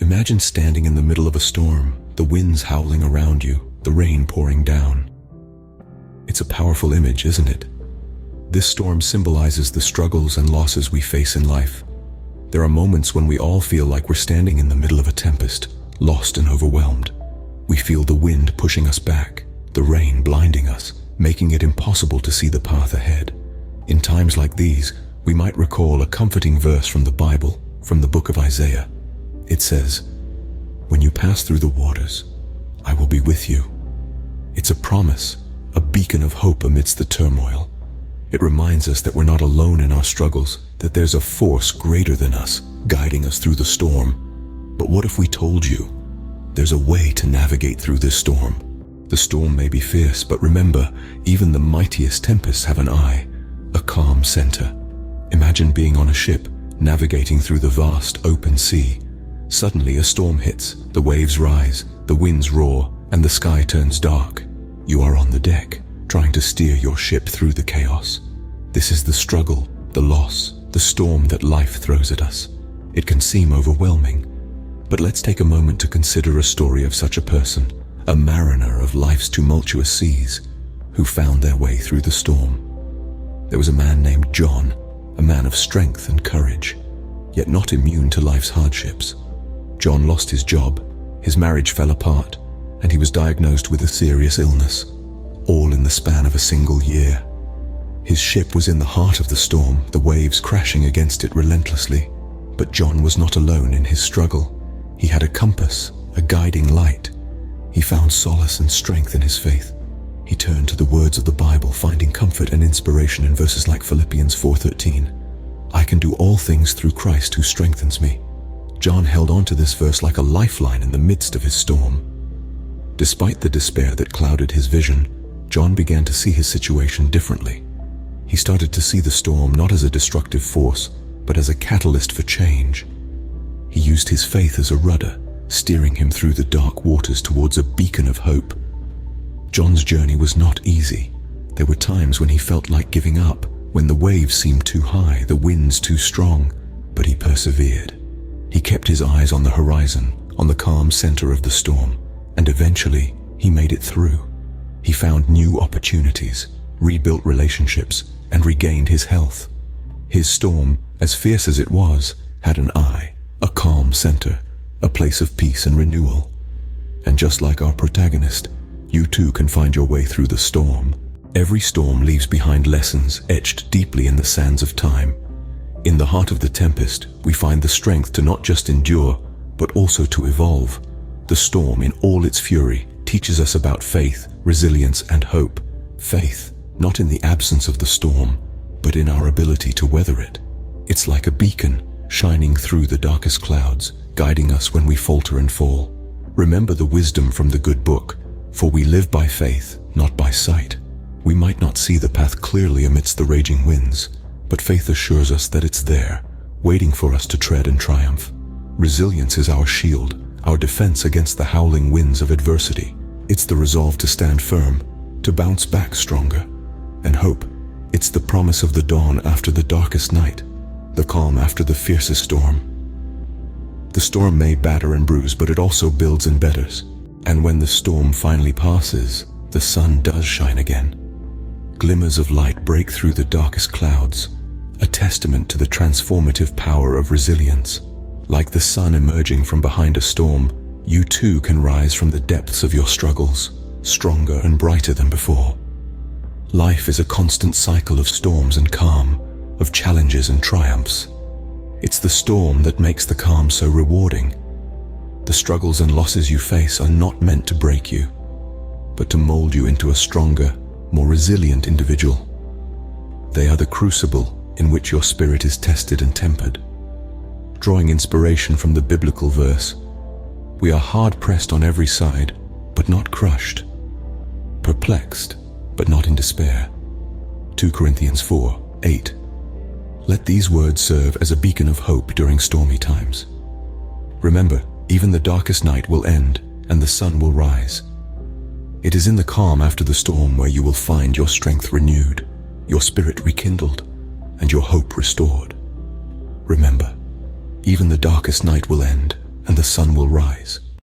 Imagine standing in the middle of a storm, the winds howling around you, the rain pouring down. It's a powerful image, isn't it? This storm symbolizes the struggles and losses we face in life. There are moments when we all feel like we're standing in the middle of a tempest, lost and overwhelmed. We feel the wind pushing us back, the rain blinding us, making it impossible to see the path ahead. In times like these, we might recall a comforting verse from the Bible, from the book of Isaiah. It says, "When you pass through the waters, I will be with you." It's a promise, a beacon of hope amidst the turmoil. It reminds us that we're not alone in our struggles, that there's a force greater than us, guiding us through the storm. But what if we told you, there's a way to navigate through this storm? The storm may be fierce, but remember, even the mightiest tempests have an eye, a calm center. Imagine being on a ship, navigating through the vast open sea. Suddenly a storm hits, the waves rise, the winds roar, and the sky turns dark. You are on the deck, trying to steer your ship through the chaos. This is the struggle, the loss, the storm that life throws at us. It can seem overwhelming, but let's take a moment to consider a story of such a person, a mariner of life's tumultuous seas, who found their way through the storm. There was a man named John, a man of strength and courage, yet not immune to life's hardships. John lost his job, his marriage fell apart, and he was diagnosed with a serious illness, all in the span of a single year. His ship was in the heart of the storm, the waves crashing against it relentlessly. But John was not alone in his struggle. He had a compass, a guiding light. He found solace and strength in his faith. He turned to the words of the Bible, finding comfort and inspiration in verses like Philippians 4:13. "I can do all things through Christ who strengthens me." John held on to this verse like a lifeline in the midst of his storm. Despite the despair that clouded his vision, John began to see his situation differently. He started to see the storm not as a destructive force, but as a catalyst for change. He used his faith as a rudder, steering him through the dark waters towards a beacon of hope. John's journey was not easy. There were times when he felt like giving up, when the waves seemed too high, the winds too strong, but he persevered. He kept his eyes on the horizon, on the calm center of the storm, and eventually he made it through. He found new opportunities, rebuilt relationships, and regained his health. His storm, as fierce as it was, had an eye, a calm center, a place of peace and renewal. And just like our protagonist, you too can find your way through the storm. Every storm leaves behind lessons etched deeply in the sands of time. In the heart of the tempest, we find the strength to not just endure, but also to evolve. The storm, in all its fury, teaches us about faith, resilience, and hope. Faith, not in the absence of the storm, but in our ability to weather it. It's like a beacon, shining through the darkest clouds, guiding us when we falter and fall. Remember the wisdom from the good book, for we live by faith, not by sight. We might not see the path clearly amidst the raging winds, but faith assures us that it's there, waiting for us to tread and triumph. Resilience is our shield, our defense against the howling winds of adversity. It's the resolve to stand firm, to bounce back stronger. And hope, it's the promise of the dawn after the darkest night, the calm after the fiercest storm. The storm may batter and bruise, but it also builds and betters. And when the storm finally passes, the sun does shine again. Glimmers of light break through the darkest clouds, a testament to the transformative power of resilience. Like the sun emerging from behind a storm, you too can rise from the depths of your struggles, stronger and brighter than before. Life is a constant cycle of storms and calm, of challenges and triumphs. It's the storm that makes the calm so rewarding. The struggles and losses you face are not meant to break you, but to mold you into a stronger, more resilient individual. They are the crucible in which your spirit is tested and tempered. Drawing inspiration from the biblical verse, we are hard-pressed on every side, but not crushed, perplexed, but not in despair. 2 Corinthians 4:8. Let these words serve as a beacon of hope during stormy times. Remember, even the darkest night will end and the sun will rise. It is in the calm after the storm where you will find your strength renewed, your spirit rekindled, and your hope restored. Remember, even the darkest night will end and the sun will rise.